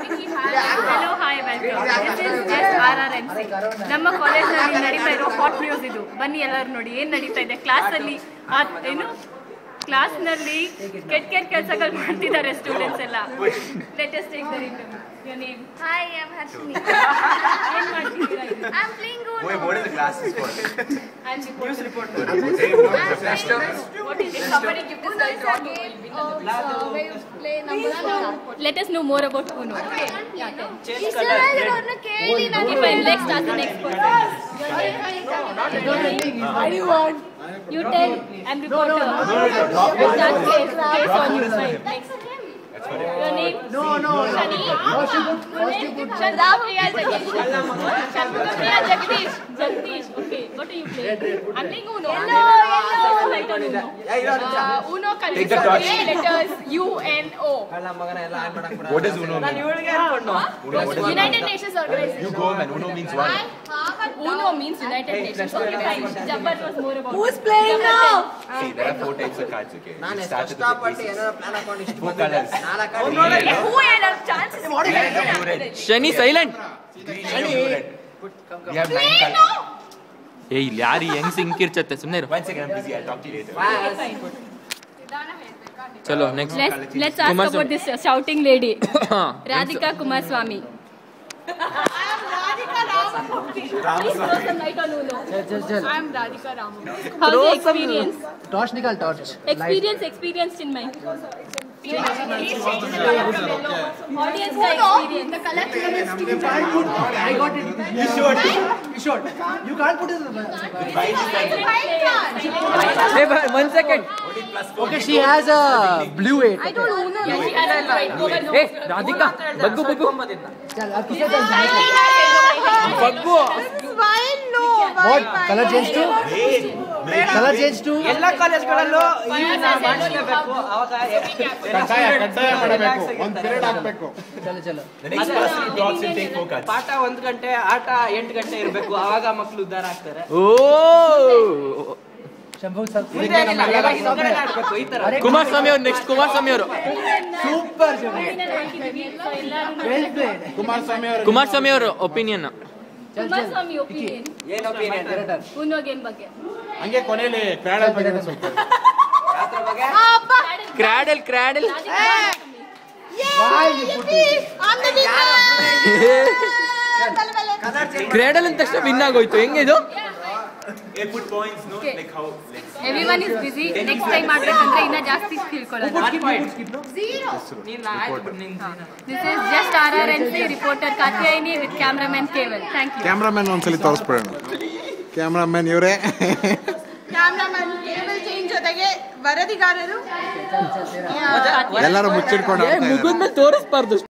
Hello, hi, welcome. This is just RRMC. ನಮ್ಮ ಕಾಲೇಜ್ನಲ್ಲಿ ನಡೀತಾ ಇರೋ ಹಾಟ್ ನ್ಯೂಸ್ ಇದು. ಬನ್ನಿ ಎಲ್ಲರೂ ನೋಡಿ ಏನು ನಡೀತಾ ಇದೆ ಕ್ಲಾಸಲ್ಲಿ. ಏನು ಕ್ಲಾಸ್ನಲ್ಲಿ ಕೆಟ್ಟ ಕೆಲಸಗಳು ಮಾಡ್ತಿದ್ದಾರೆ ಸ್ಟೂಡೆಂಟ್ಸ್ ಎಲ್ಲ. Let us take the review. Your name? Hi, I'm Harshini. ಏನು ಮಾಡ್ತಿದ್ದೀರಾ? I'm playing Uno. Wait, what is the class is for? And News reporter. What is it? Somebody give this guy a Game of where you play number. Let us know more about Uno. ಇಷ್ಟರಲ್ಲೂ ಕೇಳಿ ನಾನು If I next as the next person. I want. You tell. I'm reporter. Start case on you. Right. Next. Your name? No. Shani? Shardhapriya Jagdish. Jagdish. Okay. What are you playing? I'm playing Uno. Light on Uno. Uno consists of 8 letters UNO. What does Uno mean? United Nations Organization. You go, man. Uno means what? Uno means United Nations Organization. Jabbar was more about. Who's playing now? See, there are 4 types of cards, okay? We started with the basics. 4 colors. Who had a chance? Shani silent. We have 9 colors. ಏ ಇಲ್ಲಿ ಯಾರು ಹೆಂಗ್ ಸಿಂಕಿರ್ಚತ್ತೆ ಸುಮ್ಮನೆ ಇರು. 1 second, I'm busy. I'll talk to you later. ಚಲೋ next. Let's ask about this shouting lady. Radhika Kumaraswamy. Please throw some light on Uno. I'm Radhika Ramamurthy. How's the experience? Torch nikal torch. Experienced in my audience ka experience. The color is I got it. You should. You can't put it in the Hey, 1 second. Okay, she has a blue 8. I don't Uno. Yeah, she has a right over no. ಏ Radhika ಬಗ್ಗು Chal, ab kise chal ಬಗ್ಗು. Wine no. What? Color change to? Color change to? ಎಲ್ಲ ಕಾಲೇಜ್ಗಳಲ್ಲೂ ಇದನ್ನ ಮಾಡಿಸಲೇಬೇಕು. ಅವಾಗ ಕಡ್ಡಾಯ ಮಾಡಬೇಕು. ಒಂದು period ಹಾಕಬೇಕು. ಚಲೋ. The next person who talks will take 4 cards. ಪಾಠ 1 ಗಂಟೆ, ಆಟ 8 ಗಂಟೆ ಇರಬೇಕು. ಆವಾಗ ಮಕ್ಕಳು ಉದ್ಧಾರ ಆಗ್ತಾರೆ. ಓ ಶಂಭು ಸರ್. ಮುಂದೆ ಏನಿಲ್ಲ, ಎಲ್ಲ ಹಿಂದ್ಗಡೆ ಆಡ್ಬೇಕು ಈ ತರ. ಕುಮಾರಸ್ವಾಮಿ ಅವರು ನೆಕ್ಸ್ಟ್. ಕುಮಾರಸ್ವಾಮಿ ಅವರು Super Shambhu. Well played. Kumaraswamy ಅವರು ಒಪಿನಿಯನ್. Kumaraswamy opinion. ಏನು ಒಪಿನಿಯನ್? Uno game ಬಗ್ಗೆ. ಹಂಗೆ ಕೊನೆಯಲ್ಲಿ ಕ್ರಾಡಲ್ ಬಗ್ಗೆ ಸ್ವಲ್ಪ ಯಾತ್ರ ಬಗ್ಗೆ? Cradle Why you put it? Cradle ಅಂತ ತಕ್ಷಣ ವಿನ್ ಆಗೋಯ್ತು. ಹೆಂಗೆ ಇದು? They put points, no? Okay. Like how? Everyone is busy. Next time ಮಾಡ್ಬೇಕಂದ್ರೆ ಇನ್ನ ಜಾಸ್ತಿ ತಿಳ್ಕೊಳ್ಳೋಣ. 1 ಪಾಯಿಂಟ್. ನೀನ್ ಆಯ್ತು ನಿನ್ನ. This is just RRNC reporter Katyayini with cameraman Keval. Thank you. Cameraman ಒಂದ್ಸಲಿ ತೋರಿಸ್ಬಿಡೋಣ. ಕ್ಯಾಮ್ರಾಮನ್ ಇವರೇ. ಕ್ಯಾಮ್ರಾಮನ್ ಕೇಬಲ್ ಚೇಂಜ್ ಜೊತೆಗೆ ವರದಿಗಾರರು ಎಲ್ಲರೂ ಮುಚ್ಚಿಟ್ಕೊಂಡು ಮುಗಿದ್ಮೇಲೆ ತೋರಿಸ್ಬಾರ್ದು.